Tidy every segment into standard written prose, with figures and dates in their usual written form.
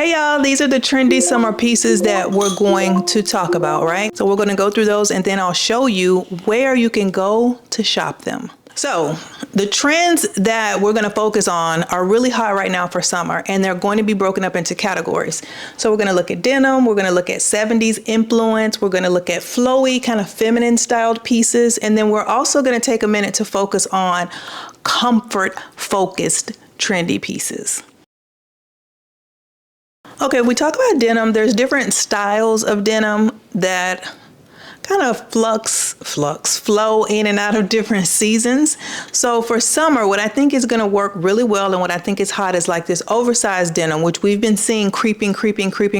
Hey y'all, these are the trendy summer pieces that we're going to talk about, right? So we're going to go through those and then I'll show you where you can go to shop them. So the trends that we're going to focus on are really hot right now for summer, and they're going to be broken up into categories. So we're going to look at denim, we're going to look at 70s influence, we're going to look at flowy, kind of feminine styled pieces, and then we're also going to take a minute to focus on comfort focused trendy pieces. Okay, we talk about denim. There's different styles of denim that kind of flow in and out of different seasons. So for summer, what I think is going to work really well and what I think is hot is like this oversized denim, which we've been seeing creeping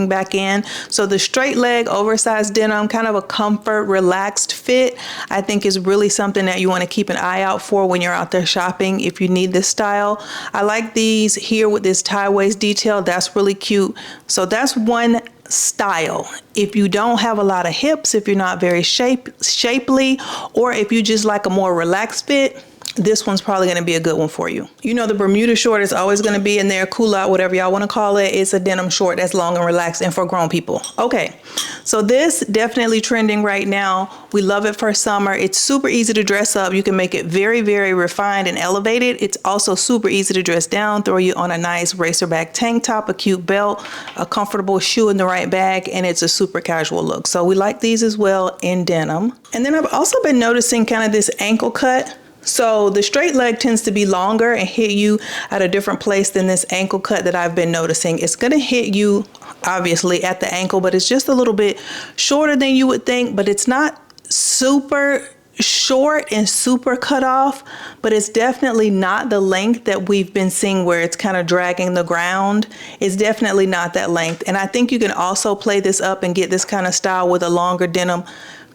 back in. So the straight leg oversized denim, kind of a comfort, relaxed fit, I think is really something that you want to keep an eye out for when you're out there shopping if you need this style. I like these here with this tie waist detail. That's really cute. So that's one style. If you don't have a lot of hips, if you're not very shapely, or if you just like a more relaxed fit, this one's probably going to be a good one for you. You know, the Bermuda short is always going to be in there, cool out, whatever y'all want to call it. It's a denim short that's long and relaxed and for grown people. Okay, so this definitely trending right now. We love it for summer. It's super easy to dress up. You can make it very, very refined and elevated. It's also super easy to dress down, throw you on a nice racerback tank top, a cute belt, a comfortable shoe in the right bag, and it's a super casual look. So we like these as well in denim. And then I've also been noticing kind of this ankle cut. So the straight leg tends to be longer and hit you at a different place than this ankle cut that I've been noticing. It's going to hit you obviously at the ankle, but it's just a little bit shorter than you would think, but it's not super short and super cut off, but it's definitely not the length that we've been seeing where it's kind of dragging the ground. It's definitely not that length. And I think you can also play this up and get this kind of style with a longer denim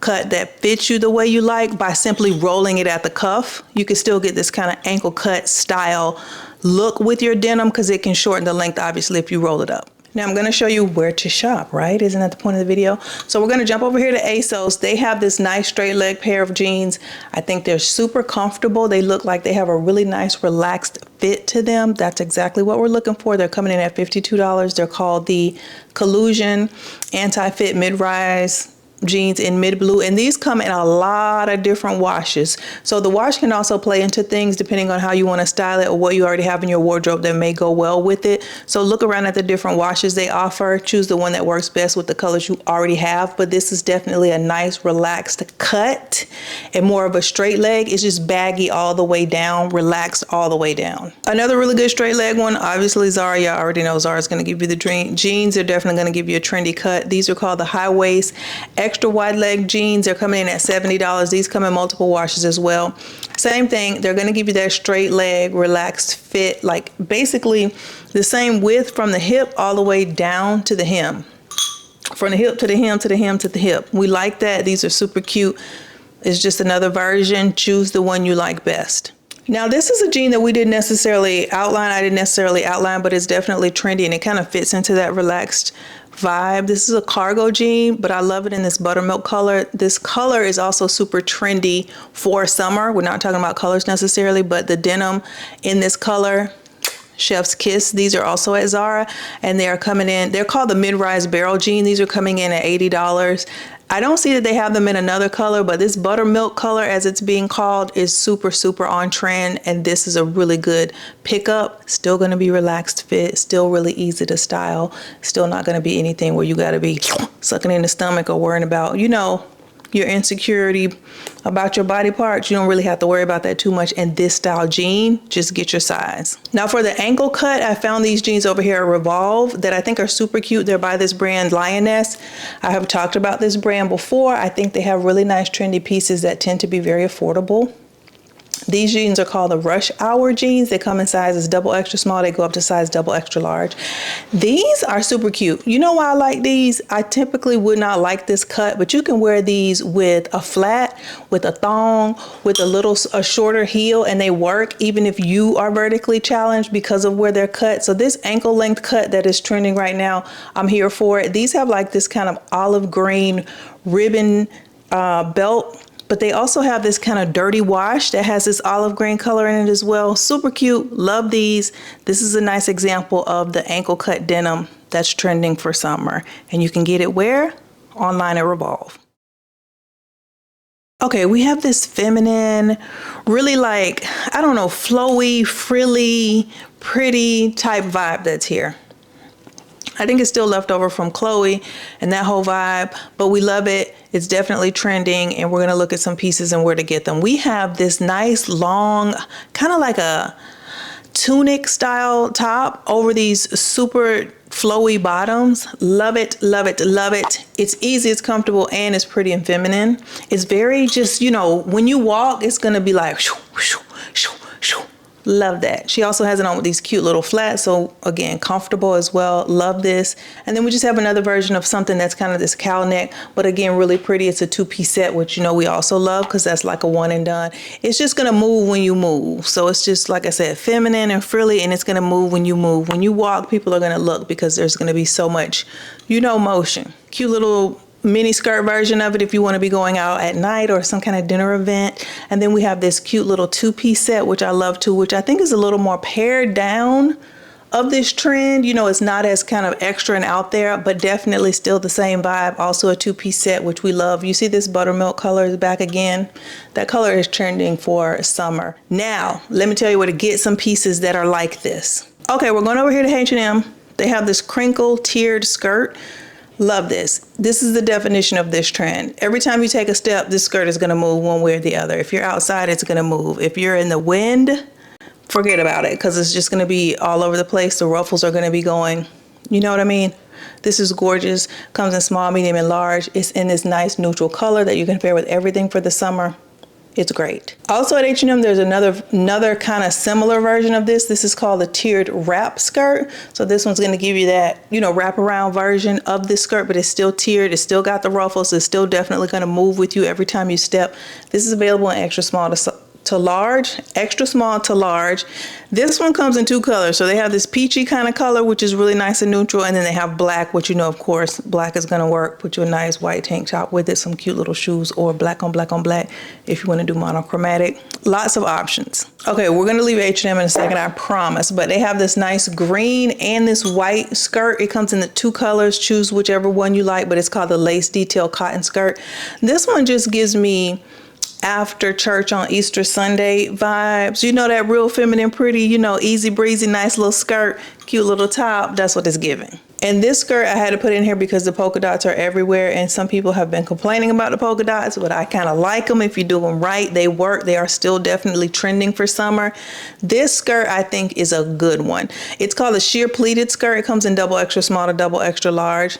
cut that fits you the way you like by simply rolling it at the cuff. You can still get this kind of ankle cut style look with your denim because it can shorten the length obviously if you roll it up. Now I'm going to show you where to shop, right? Isn't that the point of the video? So we're going to jump over here to ASOS. They have this nice straight leg pair of jeans. I think they're super comfortable. They look like they have a really nice relaxed fit to them. That's exactly what we're looking for. They're coming in at $52. They're called the Collusion Anti-Fit Mid-Rise jeans in mid blue, and these come in a lot of different washes. So the wash can also play into things depending on how you want to style it or what you already have in your wardrobe that may go well with it. So look around at the different washes they offer, choose the one that works best with the colors you already have. But this is definitely a nice relaxed cut and more of a straight leg. It's just baggy all the way down, relaxed all the way down. Another really good straight leg one, obviously Zara. Y'all already know Zara's going to give you the jeans. They're definitely going to give you a trendy cut. These are called the high waist extra wide leg jeans. They're coming in at $70. These come in multiple washes as well. Same thing, they're going to give you that straight leg relaxed fit, like basically the same width from the hip all the way down to the hem, from the hip to the hem to the hem to the hip. We like that. These are super cute. It's just another version. Choose the one you like best. Now this is a jean that we didn't necessarily outline. I didn't necessarily outline, but it's definitely trendy and it kind of fits into that relaxed vibe. This is a cargo jean, but I love it in this buttermilk color. This color is also super trendy for summer. We're not talking about colors necessarily, but the denim in this color, chef's kiss. These are also at Zara and they are coming in. They're called the mid-rise barrel jean. These are coming in at $80. I don't see that they have them in another color, but this buttermilk color, as it's being called, is super on trend, and this is a really good pickup. Still going to be relaxed fit, still really easy to style, still not going to be anything where you got to be sucking in the stomach or worrying about, you know, your insecurity about your body parts. You don't really have to worry about that too much in this style jean. Just get your size. Now for the ankle cut, I found these jeans over here at Revolve that I think are super cute. They're by this brand Lioness. I have talked about this brand before. I think they have really nice trendy pieces that tend to be very affordable. These jeans are called the Rush Hour jeans. They come in sizes double extra small. They go up to size double extra large. These are super cute. You know why I like these? I typically would not like this cut, but you can wear these with a flat, with a thong, with a shorter heel, and they work even if you are vertically challenged because of where they're cut. So this ankle length cut that is trending right now, I'm here for it. These have like this kind of olive green ribbon belt, but they also have this kind of dirty wash that has this olive green color in it as well. Super cute. Love these. This is a nice example of the ankle cut denim that's trending for summer. And you can get it where? Online at Revolve. Okay, we have this feminine, really like, I don't know, flowy, frilly, pretty type vibe that's here. I think it's still left over from Chloe and that whole vibe, but we love it. It's definitely trending, and we're gonna look at some pieces and where to get them. We have this nice long, kind of like a tunic style top over these super flowy bottoms. Love it, love it, love it. It's easy, it's comfortable, and it's pretty and feminine. It's very just, you know, when you walk, it's gonna be like shoo, shoo, shoo, shoo. Love that. She also has it on with these cute little flats, so again, comfortable as well. Love this. And then we just have another version of something that's kind of this cow neck, but again, really pretty. It's a 2-piece set, which you know we also love because that's like a one and done. It's just gonna move when you move. So it's just, like I said, feminine and frilly, and it's gonna move when you move. When you walk, people are gonna look because there's gonna be so much, you know, motion. Cute little mini skirt version of it if you want to be going out at night or some kind of dinner event. And then we have this cute little 2-piece set, which I love too, which I think is a little more pared down of this trend. You know, it's not as kind of extra and out there, but definitely still the same vibe. Also a 2-piece set, which we love. You see this buttermilk color is back again. That color is trending for summer. Now, let me tell you where to get some pieces that are like this. Okay, we're going over here to H&M. They have this crinkle tiered skirt. Love this. This is the definition of this trend. Every time you take a step, this skirt is going to move one way or the other. If you're outside, it's going to move. If you're in the wind, forget about it, because it's just going to be all over the place. The ruffles are going to be going, you know what I mean? This is gorgeous. Comes in small, medium, and large. It's in this nice neutral color that you can pair with everything for the summer. It's great. Also at H&M, there's another kind of similar version of this. This is called a tiered wrap skirt. So this one's going to give you that, you know, wraparound version of this skirt, but it's still tiered. It's still got the ruffles. It's still definitely going to move with you every time you step. This is available in extra small to large, extra small to large. This one comes in 2 colors. So they have this peachy kind of color, which is really nice and neutral. And then they have black, which, you know, of course, black is going to work. Put you a nice white tank top with it, some cute little shoes, or black on black on black if you want to do monochromatic. Lots of options. Okay, we're going to leave H&M in a second, I promise. But they have this nice green and this white skirt. It comes in the 2 colors. Choose whichever one you like, but it's called the lace detail cotton skirt. This one just gives me after church on Easter Sunday vibes. You know, that real feminine, pretty, you know, easy breezy, nice little skirt, cute little top. That's what it's giving. And this skirt I had to put in here because the polka dots are everywhere, and some people have been complaining about the polka dots, but I kind of like them. If you do them right, they work. They are still definitely trending for summer. This skirt I think is a good one. It's called a sheer pleated skirt. It comes in double extra small to double extra large.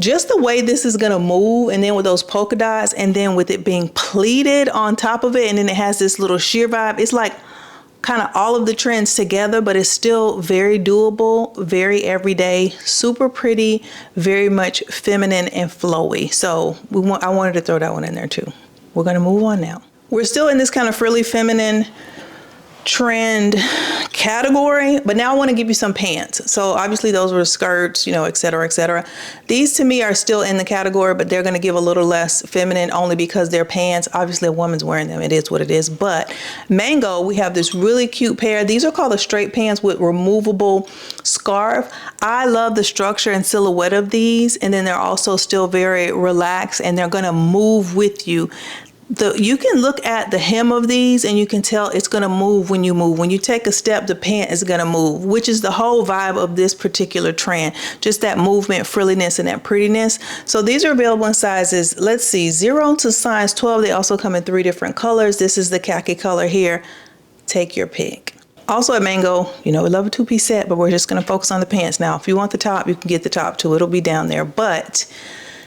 Just the way this is gonna move, and then with those polka dots, and then with it being pleated on top of it, and then it has this little sheer vibe. It's like kind of all of the trends together, but it's still very doable, very everyday, super pretty, very much feminine and flowy. So I wanted to throw that one in there too. We're gonna move on now. We're still in this kind of frilly feminine trend category, but now I want to give you some pants. So obviously those were skirts, you know, et cetera, et cetera. These to me are still in the category, but they're going to give a little less feminine only because they're pants. Obviously a woman's wearing them. It is what it is. But Mango, we have this really cute pair. These are called the straight pants with removable scarf. I love the structure and silhouette of these. And then they're also still very relaxed, and they're going to move with you. You can look at the hem of these and you can tell it's going to move when you move. When you take a step, the pant is going to move, which is the whole vibe of this particular trend. Just that movement, frilliness, and that prettiness. So these are available in sizes, let's see, 0 to size 12. They also come in 3 different colors. This is the khaki color here. Take your pick. Also at Mango, you know, we love a 2-piece set, but we're just going to focus on the pants. Now, if you want the top, you can get the top too. It'll be down there. But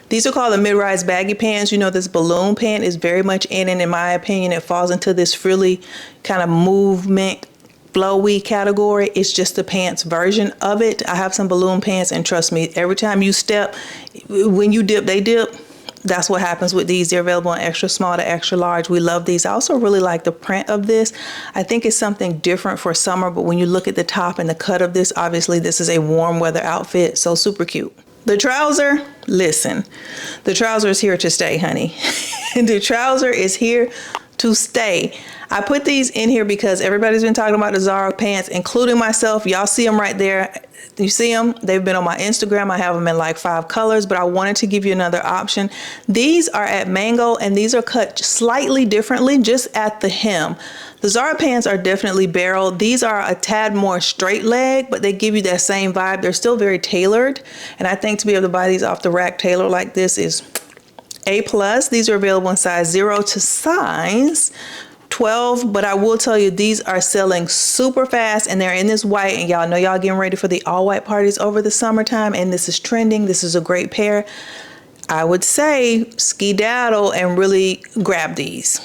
these are called the mid-rise baggy pants. You know, this balloon pant is very much in, and in my opinion, it falls into this frilly kind of movement, flowy category. It's just the pants version of it. I have some balloon pants, and trust me, every time you step, when you dip, they dip. That's what happens with these. They're available in extra small to extra large. We love these. I also really like the print of this. I think it's something different for summer, but when you look at the top and the cut of this, obviously this is a warm weather outfit, so super cute. The trouser, listen, the trouser is here to stay, honey. The trouser is here to stay. I put these in here because everybody's been talking about the Zara pants, including myself. Y'all see them right there. You see them? They've been on my Instagram. I have them in like 5 colors, but I wanted to give you another option. These are at Mango, and these are cut slightly differently, just at the hem. The Zara pants are definitely barrel. These are a tad more straight leg, but they give you that same vibe. They're still very tailored, and I think to be able to buy these off the rack tailored like this is A+. These are available in size 0 to size 12, but I will tell you these are selling super fast, and they're in this white, and y'all know y'all getting ready for the all white parties over the summertime, and this is trending. This is a great pair. I would say skedaddle and really grab these.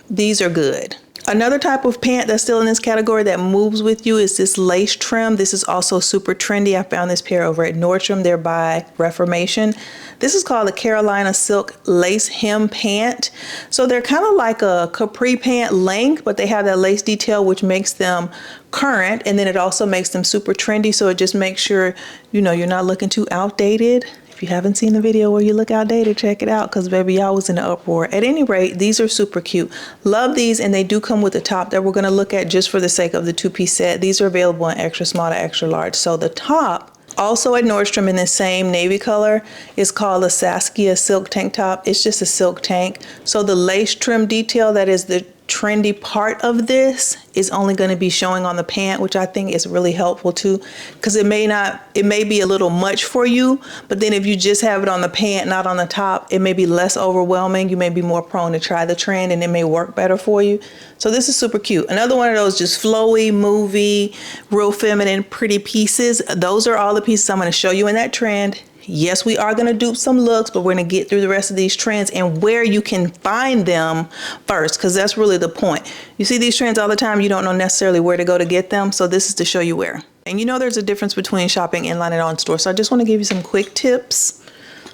These are good. Another type of pant that's still in this category that moves with you is this lace trim. This is also super trendy. I found this pair over at Nordstrom. They're by Reformation. This is called the Carolina Silk Lace Hem Pant. So they're kind of like a capri pant length, but they have that lace detail, which makes them current, and then it also makes them super trendy. So it just makes sure, you know, you're not looking too outdated. If you haven't seen the video where you look outdated, check it out, because baby, y'all was in the uproar. At any rate, these are super cute. Love these, and they do come with the top that we're going to look at just for the sake of the 2-piece set. These are available in extra small to extra large. So the top, also at Nordstrom in the same navy color, is called a Saskia silk tank top. It's just a silk tank. So the lace trim detail that is the trendy part of this is only going to be showing on the pant, which I think is really helpful too, because it may be a little much for you, but then if you just have it on the pant, not on the top, it may be less overwhelming. You may be more prone to try the trend, and it may work better for you. So this is super cute. Another one of those just flowy, movie, real feminine, pretty pieces. Those are all the pieces I'm going to show you in that trend. Yes, we are going to dupe some looks, but we're going to get through the rest of these trends and where you can find them first, because that's really the point. You see these trends all the time, you don't know necessarily where to go to get them, so this is to show you where. And you know there's a difference between shopping inline and on store, so I just want to give you some quick tips,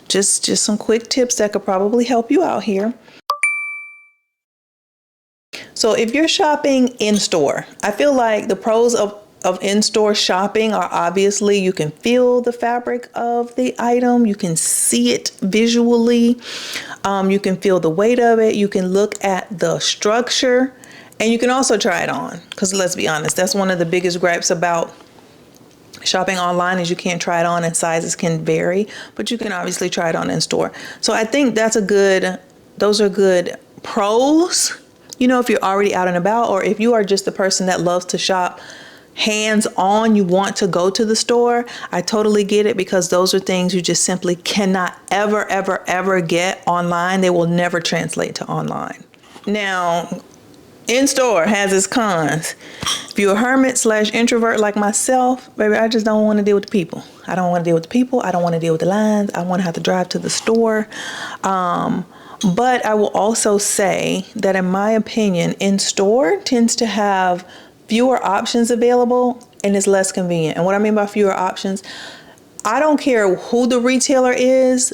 just some quick tips that could probably help you out here. So if you're shopping in store, I feel like the pros of in-store shopping are obviously you can feel the fabric of the item, you can see it visually, you can feel the weight of it, you can look at the structure, and you can also try it on, because let's be honest, that's one of the biggest gripes about shopping online is you can't try it on, and sizes can vary, but you can obviously try it on in store. So I think those are good pros, you know, if you're already out and about, or if you are just the person that loves to shop hands-on, you want to go to the store. I totally get it, because those are things you just simply cannot ever get online. They will never translate to online. Now, in-store has its cons. If you're a hermit / introvert like myself, baby, I just don't want to deal with the people. I don't want to deal with the people. I don't want to deal with the lines. I want to have to drive to the store. But I will also say that in my opinion, in-store tends to have fewer options available, and it's less convenient. And what I mean by fewer options, I don't care who the retailer is,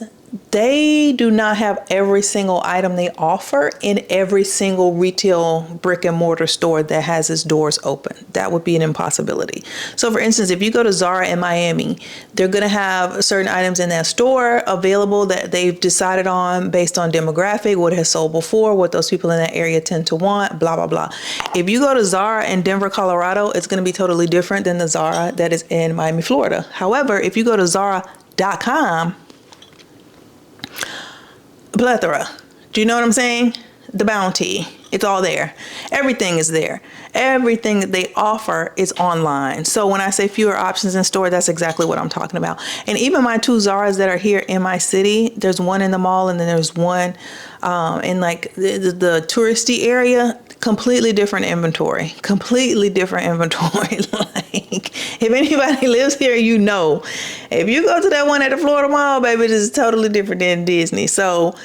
they do not have every single item they offer in every single retail brick and mortar store that has its doors open. That would be an impossibility. So for instance, if you go to Zara in Miami, they're going to have certain items in that store available that they've decided on based on demographic, what has sold before, what those people in that area tend to want, blah, blah, blah. If you go to Zara in Denver, Colorado, it's going to be totally different than the Zara that is in Miami, Florida. However, if you go to Zara.com, plethora. Do you know what I'm saying? The bounty. It's all there. Everything is there. Everything that they offer is online. So when I say fewer options in store, that's exactly what I'm talking about. And even my 2 Zaras that are here in my city, there's one in the mall, and then there's one in like the touristy area. Completely different inventory. Completely different inventory. Like, if anybody lives here, you know. If you go to that one at the Florida Mall, baby, this is totally different than Disney. So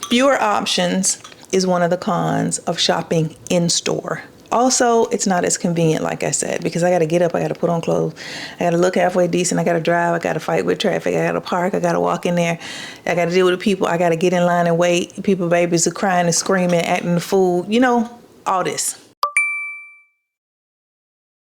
fewer options is one of the cons of shopping in store. Also, it's not as convenient, like I said, because I got to get up, I got to put on clothes, I got to look halfway decent, I got to drive, I got to fight with traffic, I got to park, I got to walk in there, I got to deal with the people, I got to get in line and wait. People, babies are crying and screaming, acting the fool, you know, all this.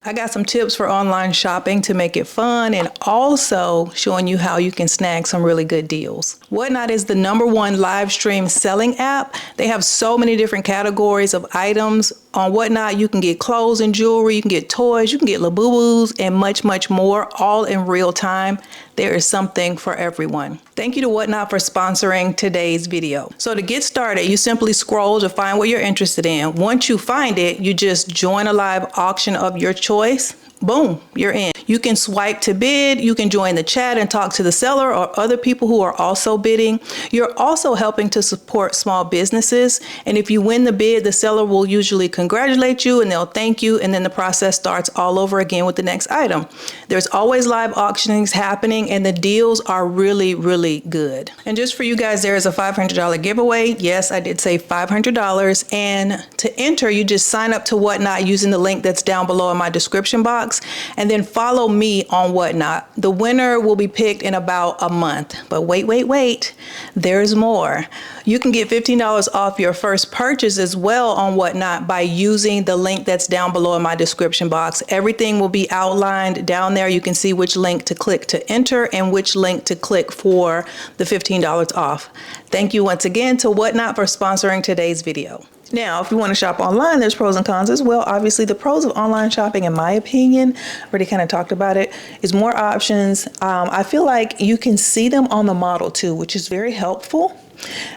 I got some tips for online shopping to make it fun, and also showing you how you can snag some really good deals. Whatnot is the #1 live stream selling app. They have so many different categories of items On Whatnot, you can get clothes and jewelry, you can get toys, you can get Labubus, and much, much more, all in real time. There is something for everyone. Thank you to Whatnot for sponsoring today's video. So to get started, you simply scroll to find what you're interested in. Once you find it, you just join a live auction of your choice. Boom, you're in. You can swipe to bid, you can join the chat and talk to the seller or other people who are also bidding. You're also helping to support small businesses. And if you win the bid, the seller will usually congratulate you and they'll thank you. And then the process starts all over again with the next item. There's always live auctionings happening and the deals are really, really good. And just for you guys, there is a $500 giveaway. Yes, I did say $500. And to enter, you just sign up to Whatnot using the link that's down below in my description box. And then follow me on Whatnot. The winner will be picked in about a month. But wait, there's more. You can get $15 off your first purchase as well on Whatnot by using the link that's down below in my description box. Everything will be outlined down there. You can see which link to click to enter and which link to click for the $15 off. Thank you once again to Whatnot for sponsoring today's video. Now, if you want to shop online, there's pros and cons as well. Obviously, the pros of online shopping, in my opinion, already kind of talked about it, is more options. I feel like you can see them on the model too, which is very helpful.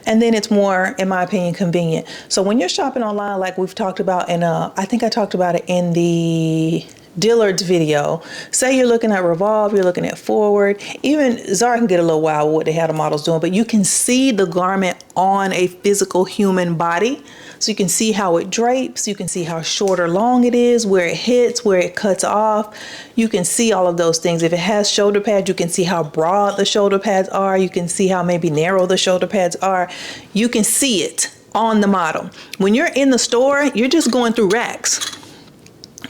And then it's more, in my opinion, convenient. So when you're shopping online, like we've talked about in, I think I talked about it in the Dillard's video. Say you're looking at Revolve, you're looking at Forward, even Zara can get a little wild with what they have the models doing, but you can see the garment on a physical human body. So you can see how it drapes, you can see how short or long it is, where it hits, where it cuts off. You can see all of those things. If it has shoulder pads, you can see how broad the shoulder pads are. You can see how maybe narrow the shoulder pads are. You can see it on the model. When you're in the store, you're just going through racks.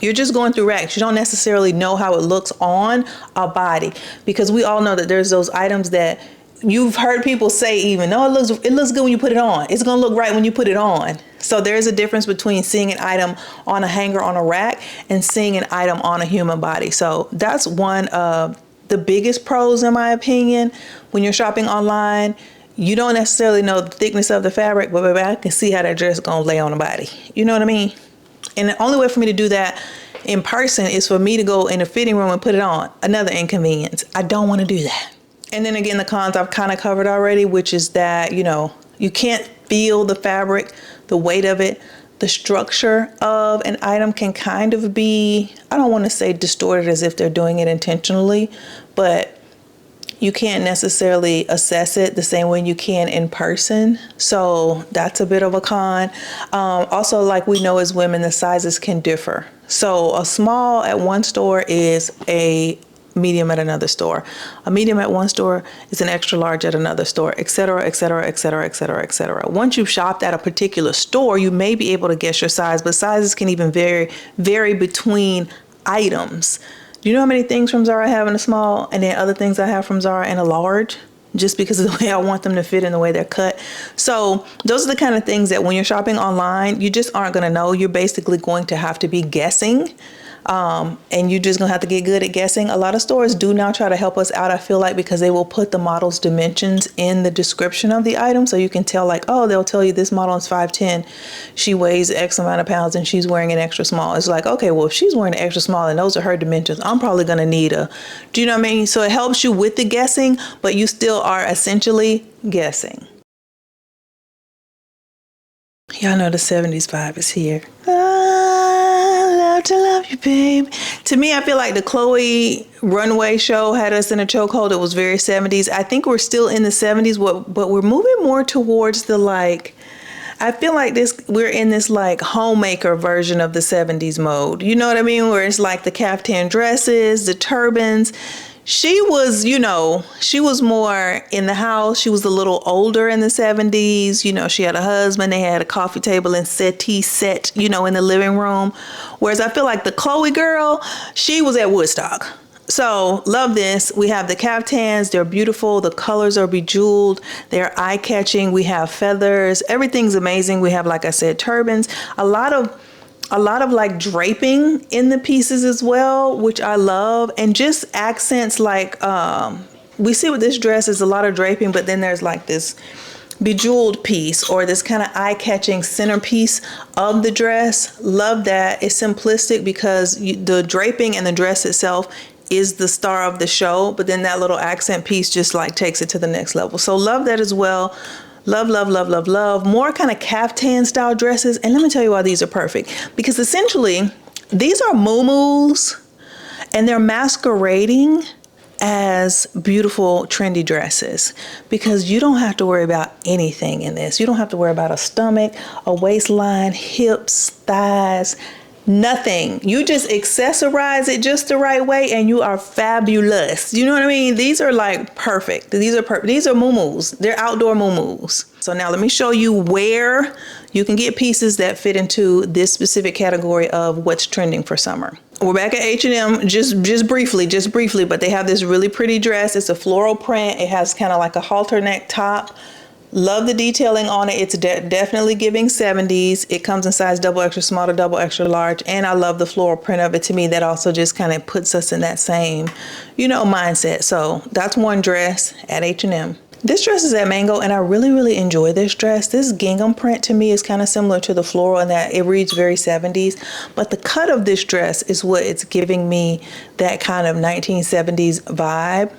You're just going through racks. You don't necessarily know how it looks on a body, because we all know that there's those items that you've heard people say even, no, it looks good when you put it on. It's gonna look right when you put it on. So there's a difference between seeing an item on a hanger on a rack and seeing an item on a human body. So that's one of the biggest pros, in my opinion. When you're shopping online, you don't necessarily know the thickness of the fabric, but baby, I can see how that dress is gonna lay on the body. You know what I mean? And the only way for me to do that in person is for me to go in the fitting room and put it on. Another inconvenience. I don't want to do that. And then again, the cons I've kind of covered already, which is that, you know, you can't feel the fabric, the weight of it. The structure of an item can kind of be, I don't want to say distorted as if they're doing it intentionally, but you can't necessarily assess it the same way you can in person. So that's a bit of a con. Also, like we know as women, the sizes can differ. So a small at one store is a medium at another store. A medium at one store is an extra large at another store, etc., etc., etc., etc., etc. Once you've shopped at a particular store, you may be able to guess your size, but sizes can even vary between items. Do you know how many things from Zara I have in a small, and then other things I have from Zara in a large, just because of the way I want them to fit and the way they're cut? So those are the kind of things that when you're shopping online, you just aren't going to know. You're basically going to have to be guessing. And you're just gonna have to get good at guessing. A lot of stores do now try to help us out, I feel like, because they will put the model's dimensions in the description of the item, so you can tell, like, oh, they'll tell you this model is 5'10", she weighs X amount of pounds and she's wearing an extra small. It's like, okay, well, if she's wearing an extra small and those are her dimensions, I'm probably gonna need a, do you know what I mean? So it helps you with the guessing, but you still are essentially guessing. Y'all know the 70s vibe is here. To love you, babe. To me, I feel like the Chloe runway show had us in a chokehold. It was very 70s. I think we're still in the 70s, but we're moving more towards the, like, I feel like we're in this like homemaker version of the 70s mode. You know what I mean? Where it's like the kaftan dresses, the turbans. She was, you know, she was more in the house. She was a little older in the 70s. You know, she had a husband. They had a coffee table and settee set, you know, in the living room. Whereas I feel like the Chloe girl, she was at Woodstock. So love this. We have the kaftans. They're beautiful. The colors are bejeweled. They're eye-catching. We have feathers. Everything's amazing. We have, like I said, turbans. A lot of like draping in the pieces as well, which I love, and just accents like we see with this dress is a lot of draping, but then there's like this bejeweled piece or this kind of eye-catching centerpiece of the dress. Love that. It's simplistic because the draping and the dress itself is the star of the show, but then that little accent piece just like takes it to the next level. So love that as well. Love, love, love, love, love. More kind of kaftan style dresses. And let me tell you why these are perfect, because essentially these are muumuus and they're masquerading as beautiful trendy dresses, because you don't have to worry about anything in this. You don't have to worry about a stomach, a waistline, hips, thighs, nothing. You just accessorize it just the right way and you are fabulous. You know what I mean? These are like perfect. These are perfect. These are muumuus. They're outdoor muumuus. So now let me show you where you can get pieces that fit into this specific category of what's trending for summer. We're back at H&M just briefly, but they have this really pretty dress. It's a floral print. It has kind of like a halter neck top. Love the detailing on it. It's definitely giving 70s. It comes in size double extra small to double extra large. And I love the floral print of it. To me, that also just kind of puts us in that same, mindset. So that's one dress at H&M. This dress is at Mango, and I really, really enjoy this dress. This gingham print to me is kind of similar to the floral in that it reads very 70s, but the cut of this dress is what it's giving me that kind of 1970s vibe.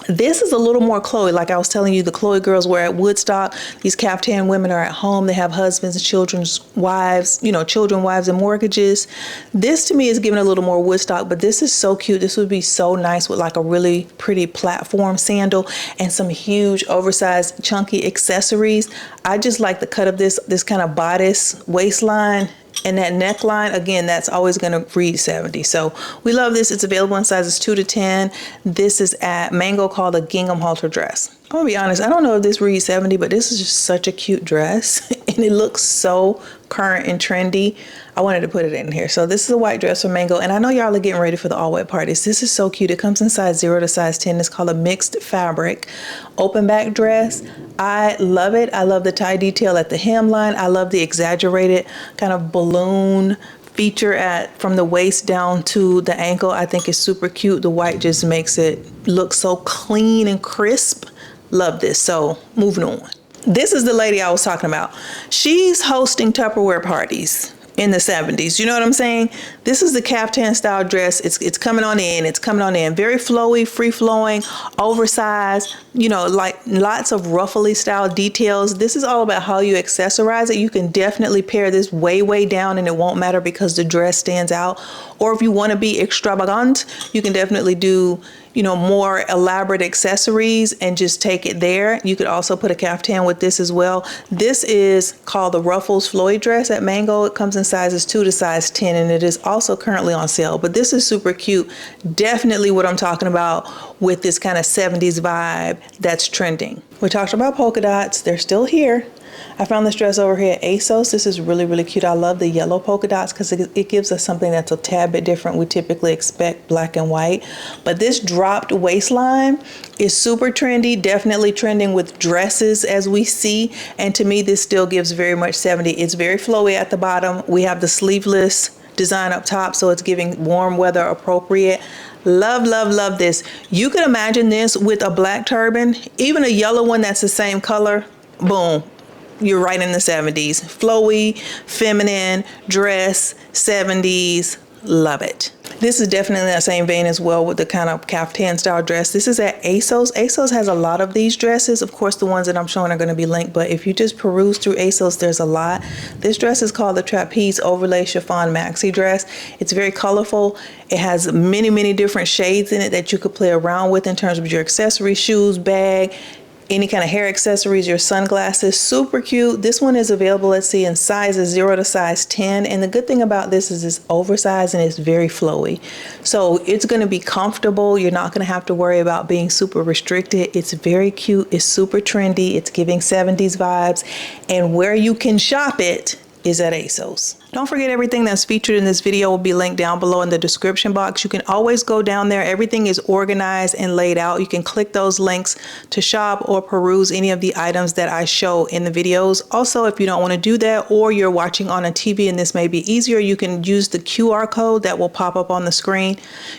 This is a little more Chloe. Like I was telling you, the Chloe girls were at Woodstock. These kaftan women are at home. They have husbands and children's wives, children, wives, and mortgages. This to me is giving a little more Woodstock, but this is so cute. This would be so nice with like a really pretty platform sandal and some huge oversized chunky accessories. I just like the cut of this kind of bodice waistline. And that neckline, again, that's always going to read 70. So we love this. It's available in sizes 2 to 10. This is at Mango, called a gingham halter dress. I'm going to be honest, I don't know if this reads 70, but this is just such a cute dress. And it looks so current and trendy. I wanted to put it in here. So this is a white dress from Mango. And I know y'all are getting ready for the all wet parties. This is so cute. It comes in size 0 to size 10. It's called a mixed fabric open back dress. I love it. I love the tie detail at the hemline. I love the exaggerated kind of balloon feature from the waist down to the ankle. I think it's super cute. The white just makes it look so clean and crisp. Love this. So moving on. This is the lady I was talking about. She's hosting Tupperware parties in the 70s. You know what I'm saying? This is the kaftan style dress. It's coming on in. It's coming on in. Very flowy, free flowing, oversized, like lots of ruffly style details. This is all about how you accessorize it. You can definitely pair this way down and it won't matter because the dress stands out. Or if you want to be extravagant, you can definitely do more elaborate accessories and just take it there. You could also put a kaftan with this as well. This is called the Ruffles Flowy dress at Mango. It comes in sizes 2 to size 10, and it is also currently on sale. But this is super cute. Definitely what I'm talking about with this kind of 70s vibe that's trending. We talked about polka dots. They're still here. I found this dress over here at ASOS. This is really, really cute. I love the yellow polka dots because it gives us something that's a tad bit different. We typically expect black and white, but this dropped waistline is super trendy, definitely trending with dresses as we see. And to me, this still gives very much 70. It's very flowy at the bottom. We have the sleeveless design up top, so it's giving warm weather appropriate. Love, love, love this. You could imagine this with a black turban, even a yellow one that's the same color. Boom. You're right in the 70s. Flowy, feminine, dress, 70s. Love it. This is definitely in that same vein as well with the kind of kaftan style dress. This is at ASOS. ASOS has a lot of these dresses. Of course, the ones that I'm showing are going to be linked, but if you just peruse through ASOS, there's a lot. This dress is called the Trapeze Overlay Chiffon Maxi Dress. It's very colorful. It has many, many different shades in it that you could play around with in terms of your accessories, shoes, bag, any kind of hair accessories, your sunglasses. Super cute. This one is available, let's see, in sizes 0 to size 10. And the good thing about this is it's oversized and it's very flowy. So it's going to be comfortable. You're not going to have to worry about being super restricted. It's very cute. It's super trendy. It's giving 70s vibes. And where you can shop it is at ASOS. Don't forget, everything that's featured in this video will be linked down below in the description box. You can always go down there. Everything is organized and laid out. You can click those links to shop or peruse any of the items that I show in the videos. Also, if you don't want to do that, or you're watching on a TV and this may be easier, you can use the QR code that will pop up on the screen.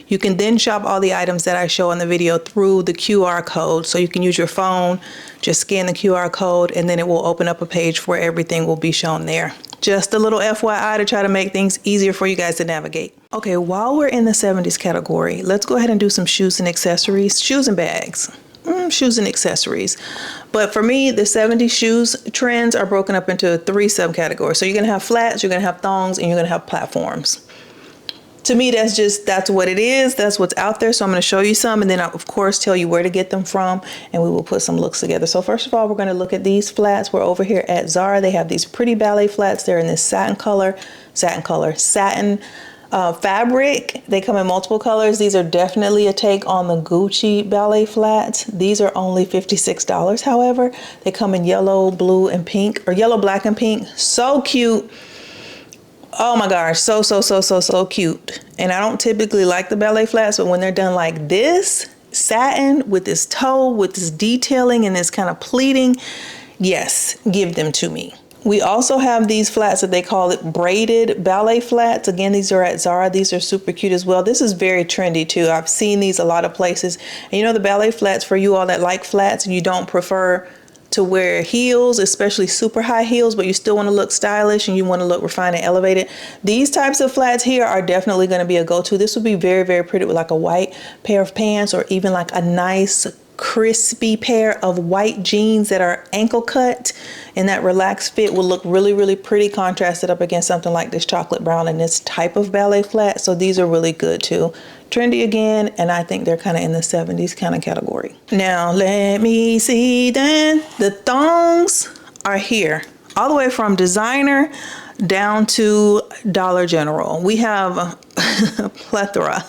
You can then shop all the items that I show in the video through the QR code. So you can use your phone, just scan the QR code, and then it will open up a page where everything will be shown there. Just a little FYI to try to make things easier for you guys to navigate. Okay, while we're in the 70s category, let's go ahead and do some shoes and accessories. Shoes and bags. Shoes and accessories. But for me, the 70s shoes trends are broken up into 3 subcategories. So you're going to have flats, you're going to have thongs, and you're going to have platforms. To me, that's what it is. That's what's out there. So I'm going to show you some, and then I'll, of course, tell you where to get them from, and we will put some looks together. So first of all, we're going to look at these flats. We're over here at Zara. They have these pretty ballet flats. They're in this satin fabric. They come in multiple colors. These are definitely a take on the Gucci ballet flats. These are only $56, however. They come in yellow, blue, and pink, or yellow, black, and pink. So cute. Oh my gosh, so cute. And I don't typically like the ballet flats, but when they're done like this, satin with this toe, with this detailing and this kind of pleating, yes, give them to me. We also have these flats that they call it braided ballet flats. Again, these are at Zara. These are super cute as well. This is very trendy too. I've seen these a lot of places. And you know, the ballet flats, for you all that like flats and you don't prefer to wear heels, especially super high heels, but you still want to look stylish and you want to look refined and elevated, these types of flats here are definitely going to be a go-to. This would be very, very pretty with like a white pair of pants, or even like a nice crispy pair of white jeans that are ankle cut, and that relaxed fit will look really, really pretty contrasted up against something like this chocolate brown and this type of ballet flat. So these are really good too. Trendy again, and I think they're kind of in the 70s kind of category. Now let me see then. The thongs are here, all the way from designer down to Dollar General. We have a plethora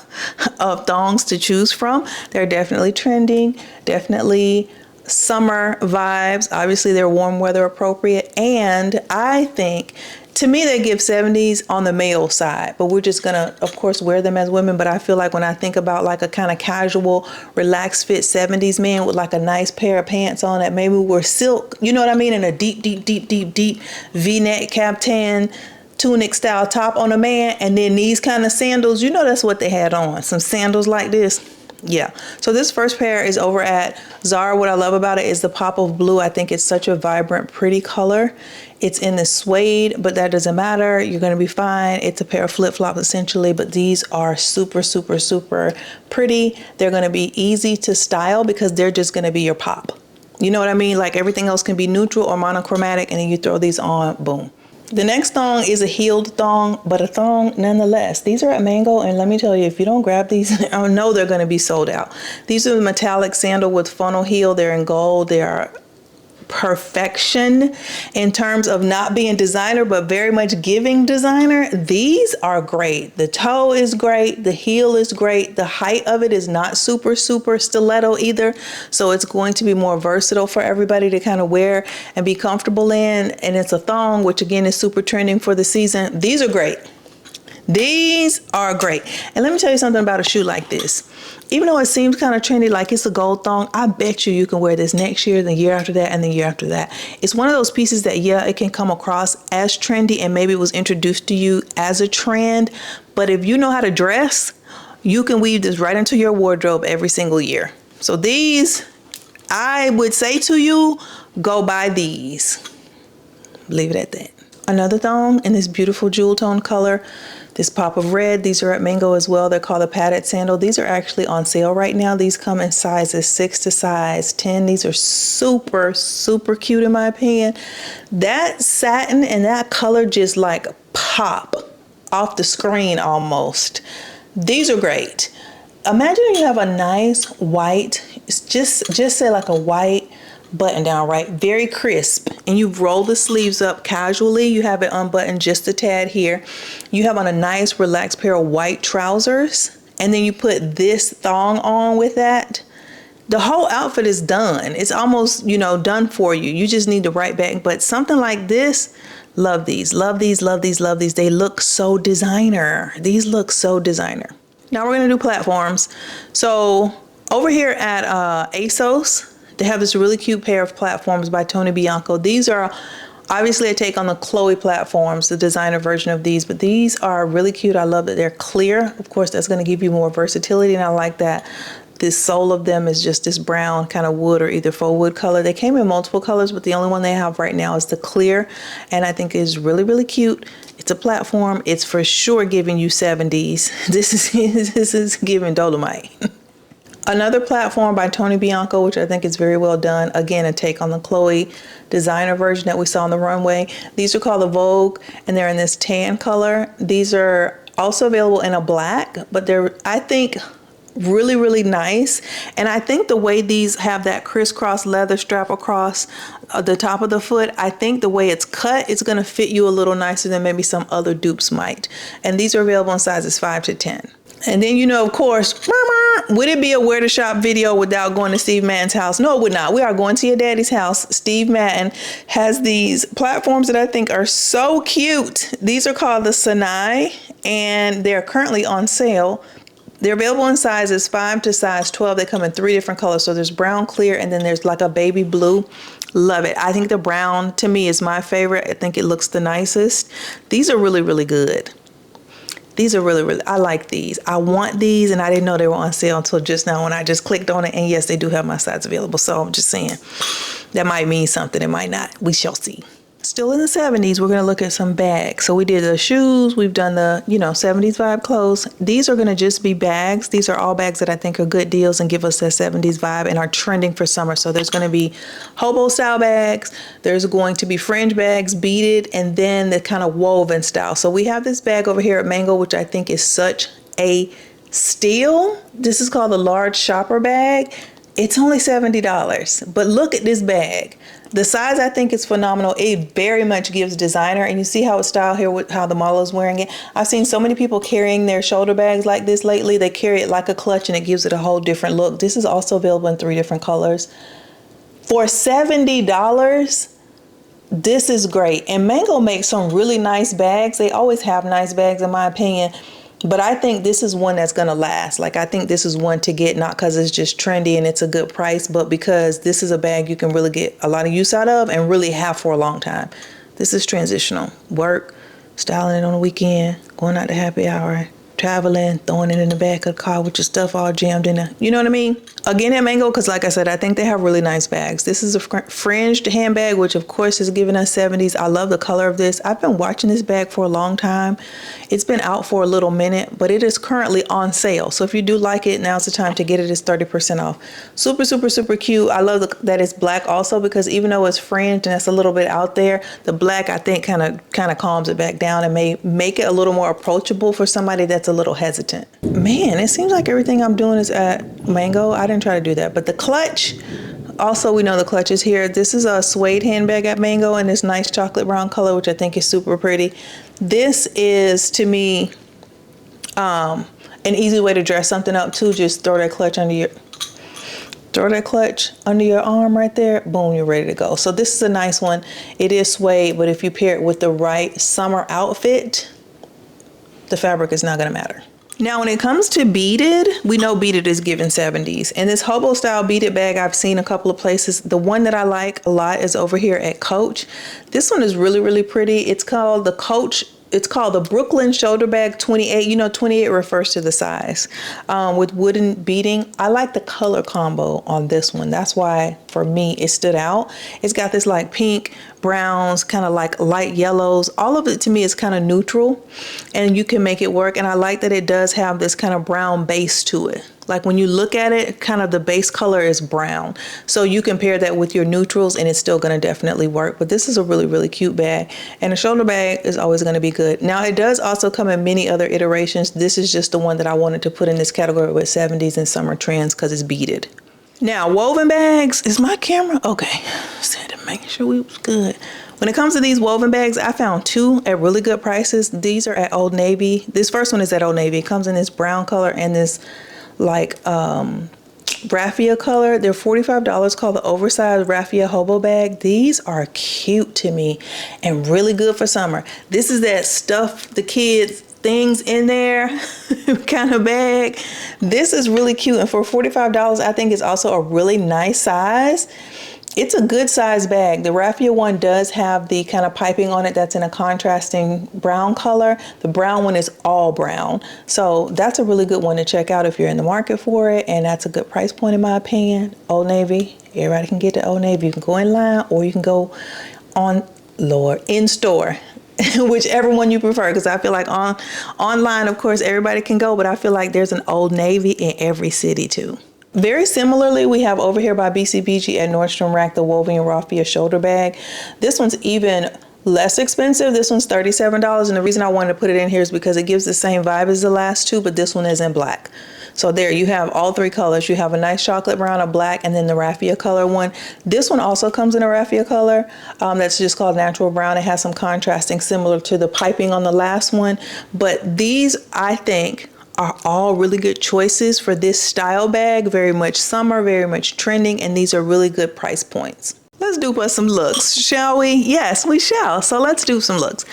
of thongs to choose from. They're definitely trending, definitely summer vibes. Obviously they're warm weather appropriate, and I think, to me, they give 70s on the male side, but we're just gonna, of course, wear them as women. But I feel like when I think about like a kind of casual, relaxed fit 70s man with like a nice pair of pants on that maybe were silk, you know what I mean? And a deep V-neck kaftan tunic style top on a man, and then these kind of sandals, you know, that's what they had on. Some sandals like this. Yeah, so this first pair is over at Zara. What I love about it is the pop of blue. I think it's such a vibrant, pretty color. It's in the suede, but that doesn't matter. You're going to be fine. It's a pair of flip-flops essentially, but these are super pretty. They're going to be easy to style because they're just going to be your pop. You know what I mean? Like everything else can be neutral or monochromatic, and then you throw these on, boom. The next thong is a heeled thong, but a thong nonetheless. These are at Mango, and let me tell you, if you don't grab these, I know they're going to be sold out. These are the metallic sandal with funnel heel. They're in gold. They are perfection in terms of not being designer, but very much giving designer. These are great. The toe is great. The heel is great. The height of it is not super stiletto either. So it's going to be more versatile for everybody to kind of wear and be comfortable in. And it's a thong, which again is super trending for the season. These are great. These are great. And let me tell you something about a shoe like this. Even though it seems kind of trendy, like it's a gold thong, I bet you can wear this next year, the year after that, and the year after that. It's one of those pieces that, yeah, it can come across as trendy and maybe it was introduced to you as a trend. But if you know how to dress, you can weave this right into your wardrobe every single year. So these, I would say to you, go buy these. Leave it at that. Another thong in this beautiful jewel tone color, this pop of red. These are at Mango as well. They're called a padded sandal. These are actually on sale right now. These come in sizes 6 to size 10. These are super cute in my opinion. That satin and that color just like pop off the screen almost. These are great. Imagine you have a nice white, just say like a white button down, right? Very crisp. And you roll the sleeves up casually. You have it unbuttoned just a tad here. You have on a nice relaxed pair of white trousers. And then you put this thong on with that. the whole outfit is done. It's almost, you know, done for you. You just need the right bag. But something like this, love these, love these, love these, love these. They look so designer. These look so designer. Now we're gonna do platforms. So over here at ASOS, they have this really cute pair of platforms by Tony Bianco. These are obviously a take on the Chloe platforms, the designer version of these, but these are really cute. I love that they're clear. Of course, that's gonna give you more versatility, and I like that this sole of them is just this brown kind of wood or either faux wood color. They came in multiple colors, but the only one they have right now is the clear, and I think is really, really cute. It's a platform. It's for sure giving you 70s. This is giving Dolomite. Another platform by Tony Bianco, which I think is very well done. Again, a take on the Chloe designer version that we saw on the runway. These are called the Vogue, and they're in this tan color. These are also available in a black, but they're, I think, really, really nice. And I think the way these have that crisscross leather strap across the top of the foot, I think the way it's cut, it's going to fit you a little nicer than maybe some other dupes might. And these are available in sizes 5 to 10. And then, you know, of course, would it be a where to shop video without going to Steve Madden's house? No, it would not. We are going to your daddy's house. Steve Madden has these platforms that I think are so cute. These are called the Sinai, and they're currently on sale. They're available in sizes 5 to size 12. They come in 3 different colors. So there's brown, clear, and then there's like a baby blue. Love it. I think the brown to me is my favorite. I think it looks the nicest. These are really, really good. These are really, really, I like these. I want these, and I didn't know they were on sale until just now when I just clicked on it. And yes, they do have my size available. So I'm just saying that might mean something. It might not. We shall see. Still in the 70s, we're going to look at some bags. So we did the shoes. We've done the, you know, 70s vibe clothes. These are going to just be bags. These are all bags that I think are good deals and give us that 70s vibe and are trending for summer. So there's going to be hobo style bags. There's going to be fringe bags, beaded, and then the kind of woven style. So we have this bag over here at Mango, which I think is such a steal. This is called the large shopper bag. It's only $70, but look at this bag. The size I think is phenomenal. It very much gives designer, and you see how it's styled here with how the model is wearing it. I've seen so many people carrying their shoulder bags like this lately. They carry it like a clutch, and it gives it a whole different look. This is also available in 3 different colors. For $70, this is great. And Mango makes some really nice bags. They always have nice bags in my opinion. But I think this is one that's going to last. Like, I think this is one to get, not because it's just trendy and it's a good price, but because this is a bag you can really get a lot of use out of and really have for a long time. This is transitional. Work, styling it on the weekend, going out to happy hour, traveling, throwing it in the back of the car with your stuff all jammed in there. You know what I mean? Again, at Mango, because like I said, I think they have really nice bags. This is a fringed handbag, which of course is giving us 70s. I love the color of this. I've been watching this bag for a long time. It's been out for a little minute, but it is currently on sale. So if you do like it, now's the time to get it. It's 30% off. Super, super, super cute. I love that it's black also, because even though it's fringed and it's a little bit out there, the black I think kind of calms it back down and may make it a little more approachable for somebody that's a little hesitant. Man, it seems like everything I'm doing is at Mango. I didn't try to do that, but the clutch, also we know the clutch is here. This is a suede handbag at Mango in this nice chocolate brown color, which I think is super pretty. This is, to me, an easy way to dress something up too. Just throw that clutch under your arm right there. Boom, you're ready to go. So this is a nice one. It is suede, but if you pair it with the right summer outfit, the fabric is not going to matter. Now, when it comes to beaded, we know beaded is given 70s. And this hobo style beaded bag I've seen a couple of places. The one that I like a lot is over here at Coach. This one is really, really pretty. It's called the Coach. It's called the Brooklyn Shoulder Bag 28. You know, 28 refers to the size with wooden beading. I like the color combo on this one. That's why, for me, it stood out. It's got this like pink, browns, kind of like light yellows. All of it to me is kind of neutral, and you can make it work. And I like that it does have this kind of brown base to it. Like when you look at it, kind of the base color is brown. So you can pair that with your neutrals and it's still going to definitely work. But this is a really, really cute bag. And a shoulder bag is always going to be good. Now, it does also come in many other iterations. This is just the one that I wanted to put in this category with 70s and summer trends because it's beaded. Now, woven bags, is my camera? Okay, just had to make sure we was good. When it comes to these woven bags, I found 2 at really good prices. These are at Old Navy. This first one is at Old Navy. It comes in this brown color and this like raffia color. They're $45, called the oversized raffia hobo bag. These are cute to me and really good for summer. This is that stuff the kids things in there kind of bag. This is really cute, and for $45 I think it's also a really nice size. It's a good size bag. The raffia one does have the kind of piping on it that's in a contrasting brown color. The brown one is all brown. So that's a really good one to check out if you're in the market for it. And that's a good price point in my opinion. Old Navy. Everybody can get to Old Navy. You can go in line or you can go in store. Whichever one you prefer, because I feel like online, of course, everybody can go, but I feel like there's an Old Navy in every city too. Very similarly, we have over here by BCBG at Nordstrom Rack the woven raffia shoulder bag. This one's even less expensive. This one's $37, and the reason I wanted to put it in here is because it gives the same vibe as the last two, but this one is in black. So there you have all three colors. You have a nice chocolate brown, a black, and then the raffia color one. This one also comes in a raffia color that's just called natural brown. It has some contrasting similar to the piping on the last one, but these I think are all really good choices for this style bag. Very much summer, very much trending, and these are really good price points. Let's do some looks, shall we? Yes, we shall. So let's do some looks.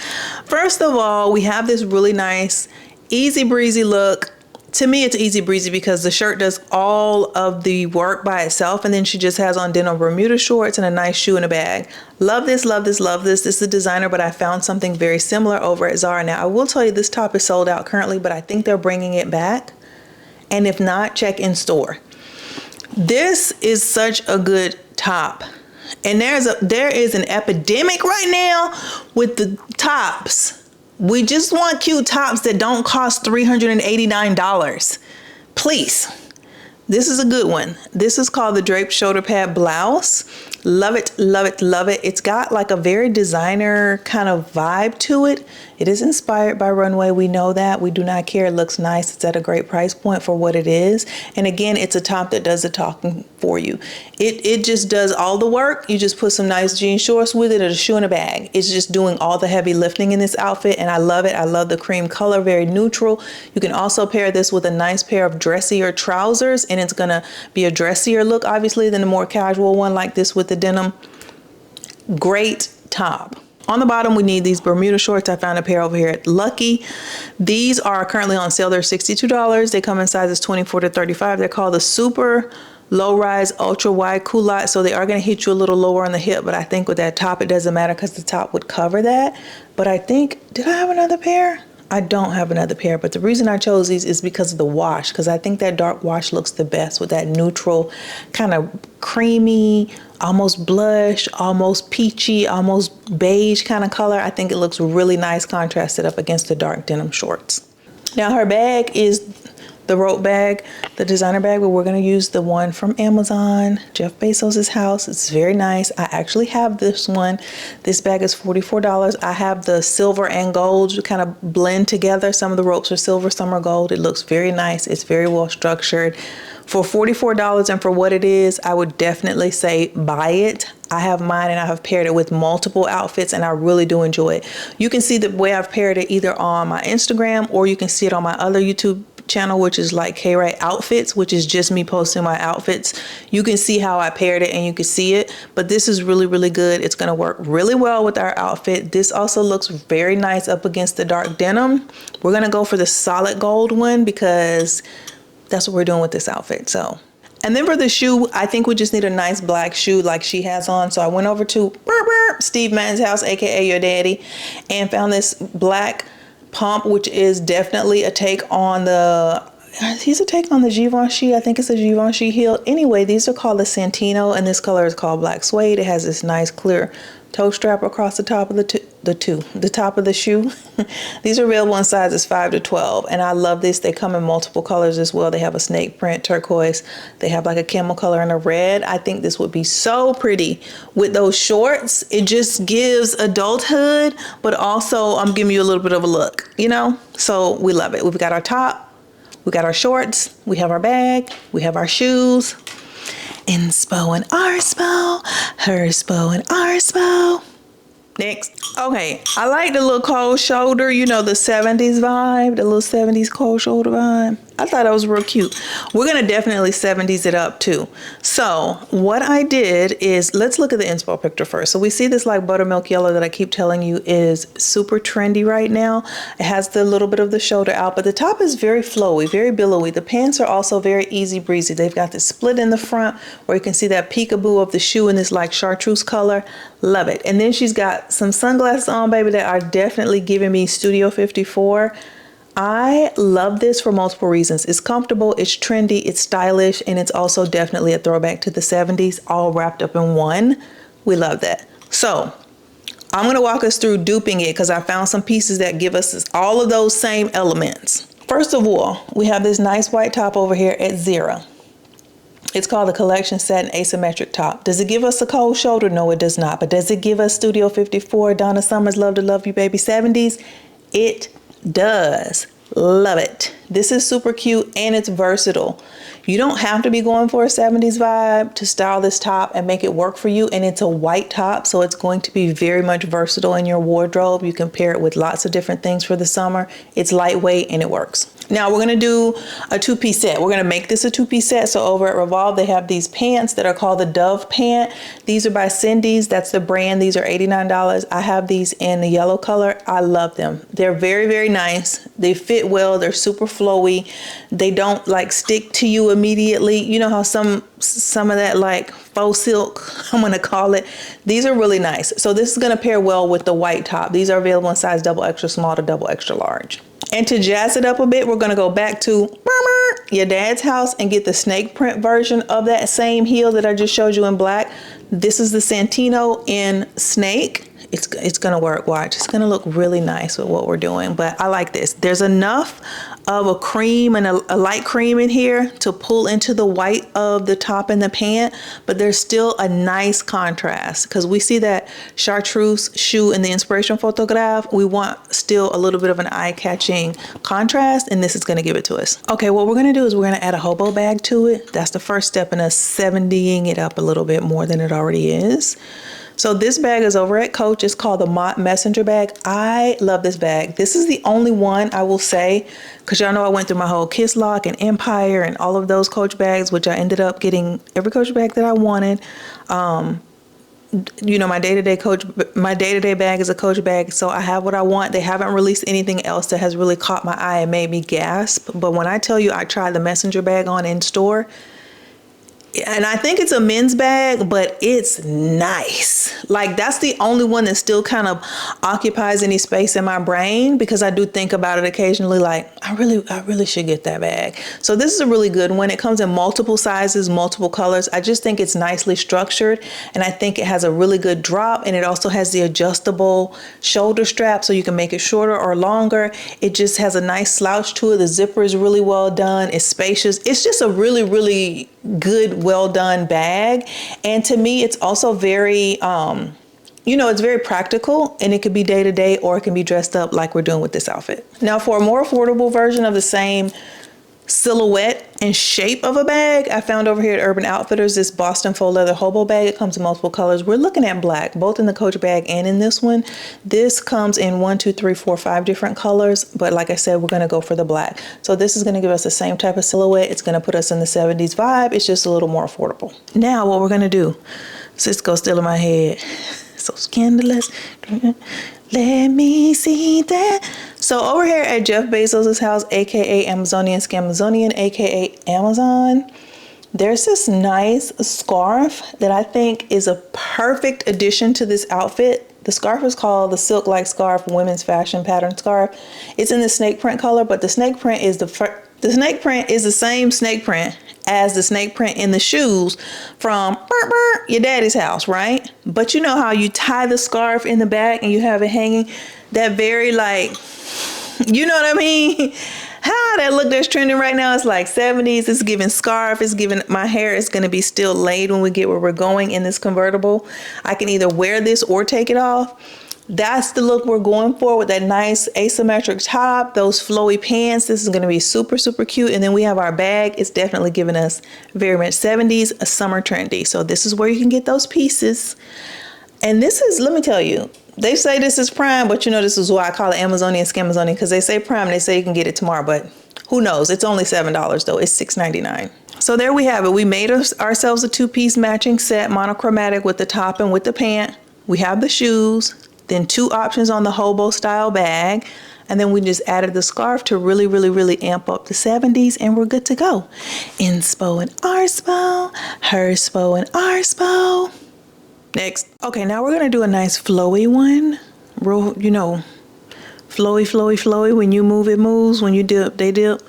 First of all, we have this really nice, easy breezy look. To me, it's easy breezy because the shirt does all of the work by itself, and then she just has on denim Bermuda shorts and a nice shoe in a bag. Love this, love this, love this. This is a designer, but I found something very similar over at Zara. Now, I will tell you this top is sold out currently, but I think they're bringing it back. And if not, check in store. This is such a good top. And there is an epidemic right now with the tops. We just want cute tops that don't cost $389. Please. This is a good one. This is called the draped shoulder pad blouse. Love it, love it, love it. It's got like a very designer kind of vibe to it. It is inspired by runway. We know that. We do not care. It looks nice. It's at a great price point for what it is. And again, it's a top that does the talking for you. It just does all the work. You just put some nice jean shorts with it and a shoe in a bag. It's just doing all the heavy lifting in this outfit, and I love it. I love the cream color, very neutral. You can also pair this with a nice pair of dressier trousers, and it's gonna be a dressier look, obviously, than a more casual one like this with the denim. Great top. On the bottom, we need these Bermuda shorts. I found a pair over here at Lucky. These are currently on sale. They're $62. They come in sizes 24 to 35. They're called the super low rise ultra wide culotte. So they are going to hit you a little lower on the hip, but I think with that top, it doesn't matter because the top would cover that. But I think, did I have another pair? I don't have another pair, but the reason I chose these is because of the wash, because I think that dark wash looks the best with that neutral kind of creamy, almost blush, almost peachy, almost beige kind of color. I think it looks really nice contrasted up against the dark denim shorts. Now her bag is the rope bag, the designer bag, but we're going to use the one from Amazon, Jeff Bezos's house. It's very nice. I actually have this one. This bag is $44. I have the silver and gold to kind of blend together. Some of the ropes are silver, some are gold. It looks very nice. It's very well structured. For $44 and for what it is, I would definitely say buy it. I have mine and I have paired it with multiple outfits and I really do enjoy it. You can see the way I've paired it either on my Instagram or you can see it on my other YouTube channel, which is like K-Wright Outfits, which is just me posting my outfits. You can see how I paired it and you can see it, but this is really, really good. It's going to work really well with our outfit. This also looks very nice up against the dark denim. We're going to go for the solid gold one because that's what we're doing with this outfit. So, and then for the shoe, I think we just need a nice black shoe like she has on. So I went over to Steve Madden's house, aka your daddy, and found this black pump, which is definitely a take on the, he's a take on the Givenchy. I think it's a Givenchy heel. Anyway, these are called the Santino, and this color is called black suede. It has this nice clear toe strap across the top of the top of the shoe. These are available in sizes 5 to 12, and I love this. They come in multiple colors as well. They have a snake print, turquoise. They have like a camel color and a red. I think this would be so pretty with those shorts. It just gives adulthood, but also I'm giving you a little bit of a look, you know? So we love it. We've got our top, we got our shorts, we have our bag, we have our shoes. Inspo and Arspo, Herspo and Arspo. Next. Okay, I like the little cold shoulder, you know, the 70s vibe, the little 70s cold shoulder vibe. I thought it was real cute. We're gonna definitely 70s it up too. So what I did is, let's look at the inspo picture first. So we see this like buttermilk yellow that I keep telling you is super trendy right now. It has the little bit of the shoulder out, but the top is very flowy, very billowy. The pants are also very easy breezy. They've got the split in the front where you can see that peekaboo of the shoe in this like chartreuse color. Love it. And then she's got some sunglasses on, baby, that are definitely giving me Studio 54. I love this for multiple reasons. It's comfortable, it's trendy, it's stylish, and it's also definitely a throwback to the 70s, all wrapped up in one. We love that. So I'm gonna walk us through duping it because I found some pieces that give us all of those same elements. First of all, we have this nice white top over here at $0. It's called the Collection Satin Asymmetric Top. Does it give us a cold shoulder? No, it does not. But does it give us Studio 54, Donna Summer's Love to Love You Baby 70s? It does. Love it. This is super cute and it's versatile. You don't have to be going for a 70s vibe to style this top and make it work for you. And it's a white top, so it's going to be very much versatile in your wardrobe. You can pair it with lots of different things for the summer. It's lightweight and it works. Now we're gonna do a two-piece set. We're gonna make this a two-piece set. So over at Revolve, they have these pants that are called the Dove pant. These are by Cindy's, that's the brand. These are $89. I have these in the yellow color. I love them. They're very, very nice. They fit well, they're super flowy. They don't like stick to you immediately. You know how some of that like faux silk, I'm gonna call it. These are really nice. So this is gonna pair well with the white top. These are available in size double extra small to double extra large. And to jazz it up a bit, we're gonna go back to your dad's house and get the snake print version of that same heel that I just showed you in black. This is the Santino in snake. It's gonna work, watch. It's gonna look really nice with what we're doing, but I like this. There's enough of a cream and a light cream in here to pull into the white of the top and the pant, but there's still a nice contrast because we see that chartreuse shoe in the inspiration photograph. We want still a little bit of an eye-catching contrast, and this is gonna give it to us. Okay, what we're gonna do is we're gonna add a hobo bag to it. That's the first step in us 70ing it up a little bit more than it already is. So this bag is over at Coach. It's called the Mott Messenger bag. I love this bag. This is the only one I will say, because y'all know I went through my whole Kiss Lock and Empire and all of those Coach bags, which I ended up getting every Coach bag that I wanted. You know, my day-to-day bag is a Coach bag, so I have what I want. They haven't released anything else that has really caught my eye and made me gasp. But when I tell you I tried the Messenger bag on in store, and I think it's a men's bag, but it's nice. Like that's the only one that still kind of occupies any space in my brain because I do think about it occasionally like, I really should get that bag. So this is a really good one. It comes in multiple sizes, multiple colors. I just think it's nicely structured and I think it has a really good drop, and it also has the adjustable shoulder strap so you can make it shorter or longer. It just has a nice slouch to it. The zipper is really well done. It's spacious. It's just a really, really good, well done bag. And to me, it's also very, you know, it's very practical, and it could be day to day or it can be dressed up like we're doing with this outfit. Now for a more affordable version of the same silhouette and shape of a bag, I found over here at Urban Outfitters this Boston faux leather hobo bag. It comes in multiple colors. We're looking at black, both in the Coach bag and in this one. This comes in 1, 2, 3, 4, 5 different colors, but like I said, we're gonna go for the black. So this is gonna give us the same type of silhouette. It's gonna put us in the 70s vibe. It's just a little more affordable. Now what we're gonna do, Cisco's still in my head. So scandalous. Let me see that. So over here at Jeff Bezos' house, aka Amazonian Scamazonian, aka Amazon, there's this nice scarf that I think is a perfect addition to this outfit. The scarf is called the Silk Like Scarf Women's Fashion Pattern Scarf. It's in the snake print color, but the snake print is the same snake print as the snake print in the shoes from your daddy's house, right? But you know how you tie the scarf in the back and you have it hanging? That very like, you know what I mean? How that look that's trending right now is like 70s. It's giving scarf. It's giving, my hair is going to be still laid when we get where we're going in this convertible. I can either wear this or take it off. That's the look we're going for with that nice asymmetric top, those flowy pants. This is going to be super, super cute. And then we have our bag. It's definitely giving us very much 70s, a summer trendy. So this is where you can get those pieces. And this is, let me tell you, they say this is prime, but you know, this is why I call it Amazonian Scamazonian, because they say prime, they say you can get it tomorrow, but Who knows? It's only $7 though. It's $6.99. So there we have it. We made ourselves a two-piece matching set, monochromatic with the top and with the pant. We have the shoes, then 2 options on the hobo style bag, and then we just added the scarf to really, really, really amp up the 70s, and we're good to go. Inspo and Arspo, Herspo and Arspo. Next. Okay, now we're gonna do a nice flowy one. Real, you know, flowy, flowy, flowy. When you move, it moves. When you dip, they dip.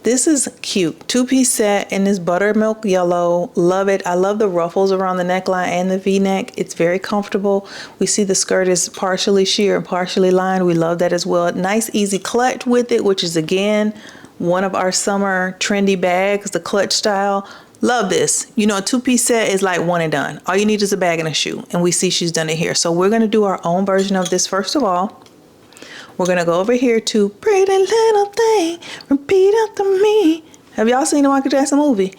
This is cute. 2-piece set in this buttermilk yellow. Love it. I love the ruffles around the neckline and the V-neck. It's very comfortable. We see the skirt is partially sheer and partially lined. We love that as well. Nice easy clutch with it, which is again one of our summer trendy bags, the clutch style. Love this. You know, a 2-piece set is like one and done. All you need is a bag and a shoe, and we see she's done it here. So we're going to do our own version of this first of all. We're going to go over here to Pretty Little Thing, repeat after me. Have y'all seen the Michael Jackson movie?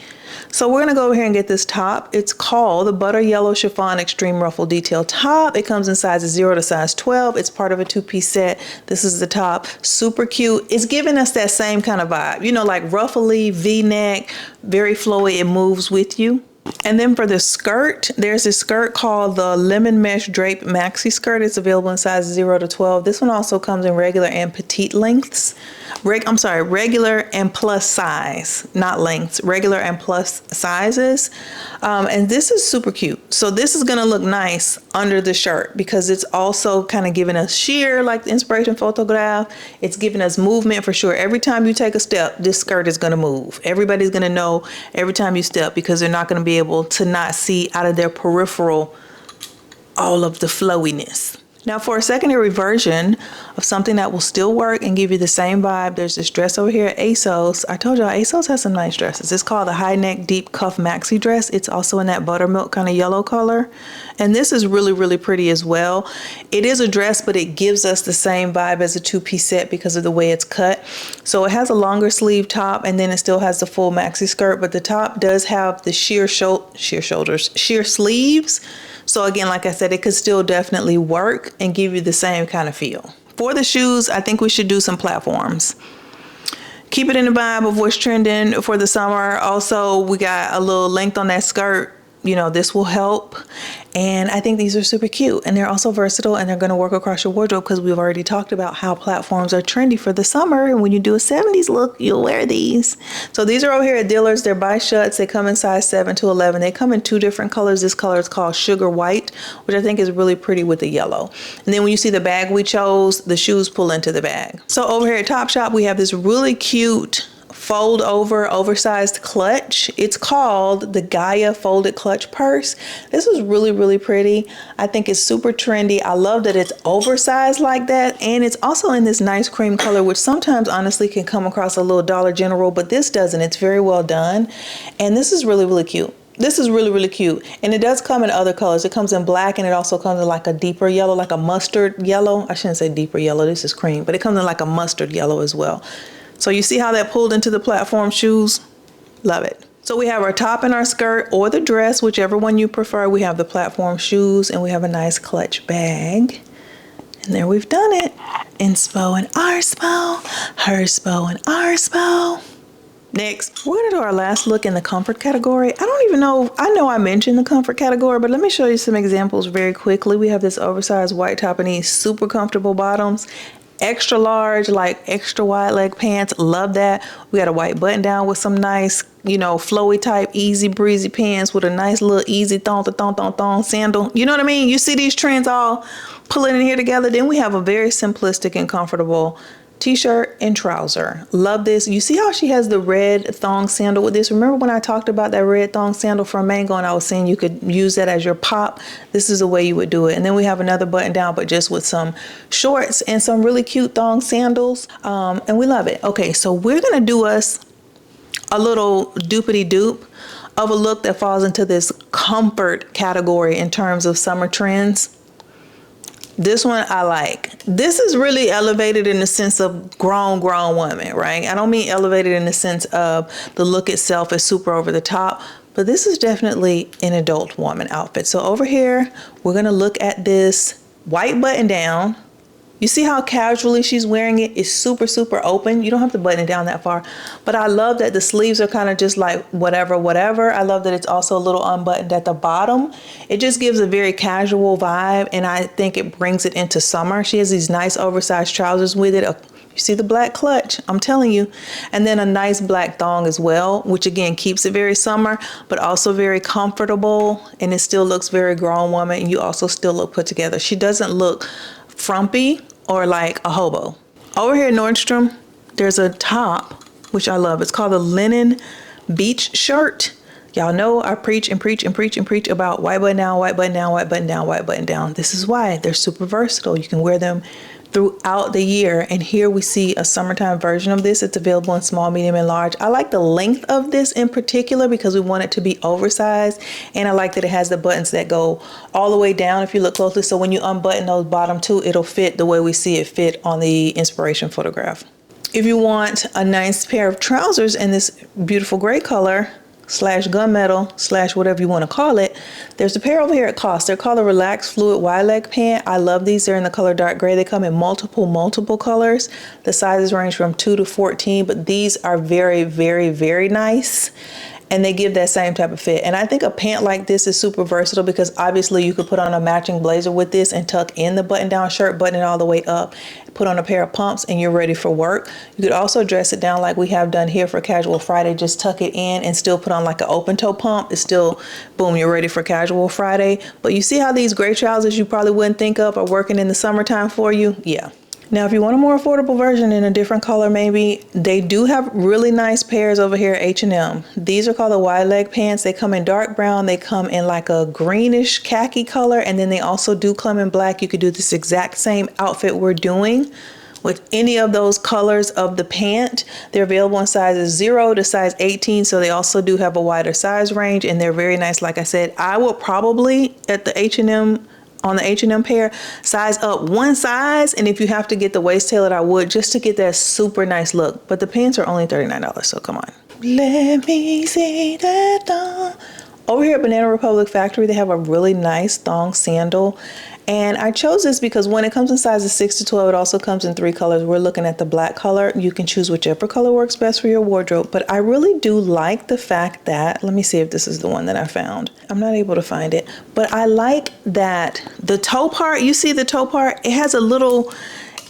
So we're going to go over here and get this top. It's called the Butter Yellow Chiffon Extreme Ruffle Detail Top. It comes in sizes 0 to size 12. It's part of a 2-piece set. This is the top. Super cute. It's giving us that same kind of vibe. You know, like ruffly, V-neck, very flowy. It moves with you. And then for the skirt, there's this skirt called the Lemon Mesh Drape Maxi Skirt. It's available in sizes 0 to 12. This one also comes in regular and petite lengths. Regular and plus size, not lengths, regular and plus sizes. And this is super cute. So this is gonna look nice under the shirt because it's also kind of giving us sheer like the inspiration photograph. It's giving us movement for sure. Every time you take a step, this skirt is gonna move. Everybody's gonna know every time you step because they're not gonna be able to not see out of their peripheral all of the flowiness. Now for a secondary version of something that will still work and give you the same vibe, there's this dress over here at ASOS. I told y'all ASOS has some nice dresses. It's called the high neck deep cuff maxi dress. It's also in that buttermilk kind of yellow color. And this is really, really pretty as well. It is a dress, but it gives us the same vibe as a 2-piece set because of the way it's cut. So it has a longer sleeve top and then it still has the full maxi skirt, but the top does have the sheer sleeves. So again, like I said, it could still definitely work and give you the same kind of feel. For the shoes, I think we should do some platforms. Keep it in the vibe of what's trending for the summer. Also, we got a little length on that skirt. You know, this will help. And I think these are super cute. And they're also versatile and they're going to work across your wardrobe because we've already talked about how platforms are trendy for the summer. And when you do a 70s look, you'll wear these. So these are over here at Dillard's. They're by Schuts. They come in size 7 to 11. They come in 2 different colors. This color is called Sugar White, which I think is really pretty with the yellow. And then when you see the bag we chose, the shoes pull into the bag. So over here at Topshop, we have this really cute fold over oversized clutch. It's called the Gaia folded clutch purse. This is really, really pretty. I think it's super trendy. I love that it's oversized like that. And it's also in this nice cream color, which sometimes honestly can come across a little Dollar General, but this doesn't. It's very well done. And this is really, really cute. This is really, really cute. And it does come in other colors. It comes in black and it also comes in like a deeper yellow, like a mustard yellow. I shouldn't say deeper yellow. This is cream, but it comes in like a mustard yellow as well. So you see how that pulled into the platform shoes? Love it. So we have our top and our skirt or the dress, whichever one you prefer. We have the platform shoes and we have a nice clutch bag. And there we've done it. Inspo and Arspo, Herspo and Arspo. Next, we're gonna do our last look in the comfort category. I don't even know, I know I mentioned the comfort category, but let me show you some examples very quickly. We have this oversized white top and these super comfortable bottoms. Extra large, like extra wide leg pants. Love that. We got a white button down with some nice, you know, flowy type, easy breezy pants with a nice little easy thong sandal. You know what I mean? You see these trends all pulling in here together. Then we have a very simplistic and comfortable t-shirt and trouser. Love this. You see how she has the red thong sandal with this? Remember when I talked about that red thong sandal from Mango and I was saying you could use that as your pop? This is the way you would do it. And then we have another button down, but just with some shorts and some really cute thong sandals. And we love it. Okay, so we're gonna do us a little doopity doop of a look that falls into this comfort category in terms of summer trends. This one I like. This is really elevated in the sense of grown woman, right? I don't mean elevated in the sense of the look itself is super over the top, but this is definitely an adult woman outfit. So over here, we're gonna look at this white button down You see how casually she's wearing it? It's super, super open. You don't have to button it down that far. But I love that the sleeves are kind of just like whatever, whatever. I love that it's also a little unbuttoned at the bottom. It just gives a very casual vibe, and I think it brings it into summer. She has these nice oversized trousers with it. You see the black clutch, I'm telling you. And then a nice black thong as well, which again keeps it very summer, but also very comfortable. And it still looks very grown woman. And you also still look put together. She doesn't look frumpy or like a hobo. Over here at Nordstrom, there's a top, which I love. It's called a linen beach shirt. Y'all know I preach and preach and preach and preach about white button down, white button down, white button down, white button down. This is why they're super versatile. You can wear them throughout the year. And here we see a summertime version of this. It's available in small, medium, and large. I like the length of this in particular because we want it to be oversized. And I like that it has the buttons that go all the way down if you look closely. So when you unbutton those bottom two, it'll fit the way we see it fit on the inspiration photograph. If you want a nice pair of trousers in this beautiful gray color, slash gunmetal slash whatever you want to call it, there's a pair over here at Cost. They're called a relaxed fluid wide leg pant. I love these. They're in the color dark gray. They come in multiple colors. The sizes range from 2 to 14, but these are very, very, very nice. And they give that same type of fit. And I think a pant like this is super versatile because obviously you could put on a matching blazer with this and tuck in the button down shirt, button it all the way up, put on a pair of pumps, and you're ready for work. You could also dress it down like we have done here for Casual Friday. Just tuck it in and still put on like an open toe pump. It's still, boom, you're ready for Casual Friday. But you see how these gray trousers you probably wouldn't think of are working in the summertime for you? Yeah. Now, if you want a more affordable version in a different color, maybe, they do have really nice pairs over here at H&M. These are called the wide leg pants. They come in dark brown. They come in like a greenish khaki color. And then they also do come in black. You could do this exact same outfit we're doing with any of those colors of the pant. They're available in sizes 0 to size 18. So they also do have a wider size range. And they're very nice. Like I said, I will probably at the H&M, on the H&M pair, size up one size, and if you have to get the waist tailored, I would, just to get that super nice look. But the pants are only $39, so come on. Let me see that thong. Over here at Banana Republic Factory, they have a really nice thong sandal. And I chose this because when it comes in sizes 6 to 12, it also comes in 3 colors. We're looking at the black color. You can choose whichever color works best for your wardrobe. But I really do like the fact that, let me see if this is the one that I found. I'm not able to find it. But I like that the toe part, you see the toe part, it has a little,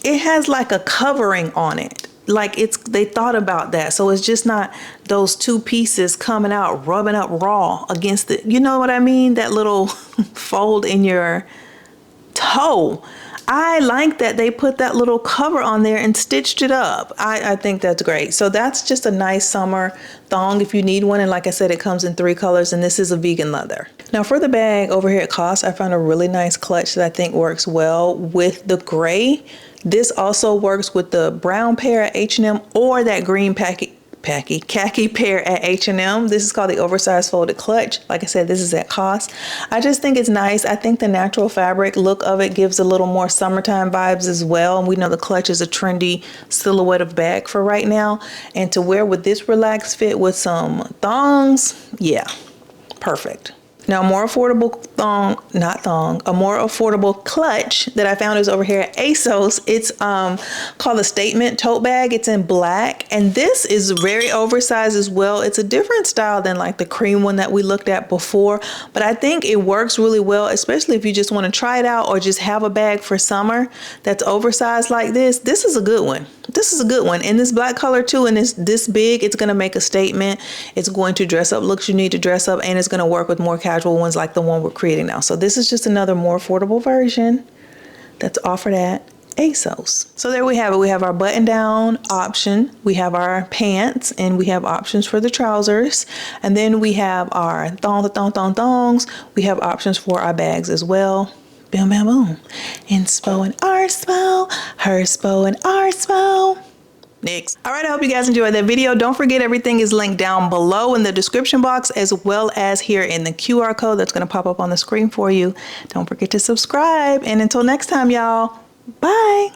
it has like a covering on it. Like they thought about that. So it's just not those two pieces coming out, rubbing up raw against it. You know what I mean? That little fold in your toe. I like that they put that little cover on there and stitched it up. I think that's great. So that's just a nice summer thong if you need one. And like I said, it comes in 3 colors, and this is a vegan leather. Now for the bag over here at Cost, I found a really nice clutch that I think works well with the gray. This also works with the brown pair at H&M or that green khaki pair at H&M. This is called the oversized folded clutch. Like I said, this is at Cost. I just think it's nice. I think the natural fabric look of it gives a little more summertime vibes as well. And we know the clutch is a trendy silhouette of bag for right now. And to wear with this relaxed fit with some thongs, yeah, perfect. Now, a more affordable a more affordable clutch that I found is over here at ASOS. It's called a Statement tote bag. It's in black, and this is very oversized as well. It's a different style than like the cream one that we looked at before, but I think it works really well, especially if you just want to try it out or just have a bag for summer that's oversized like this. This is a good one. This is a good one. In this black color too, and it's this big, it's going to make a statement. It's going to dress up looks you need to dress up, and it's going to work with more casual ones like the one we're creating now. So this is just another more affordable version that's offered at ASOS. So there we have it. We have our button down option. We have our pants, and we have options for the trousers. And then we have our thongs. We have options for our bags as well. Boom, bam, boom. Inspo and Arspo, Herspo and Arspo. Next. All right, I hope you guys enjoyed that video. Don't forget, everything is linked down below in the description box, as well as here in the QR code that's going to pop up on the screen for you. Don't forget to subscribe. And until next time, y'all, bye.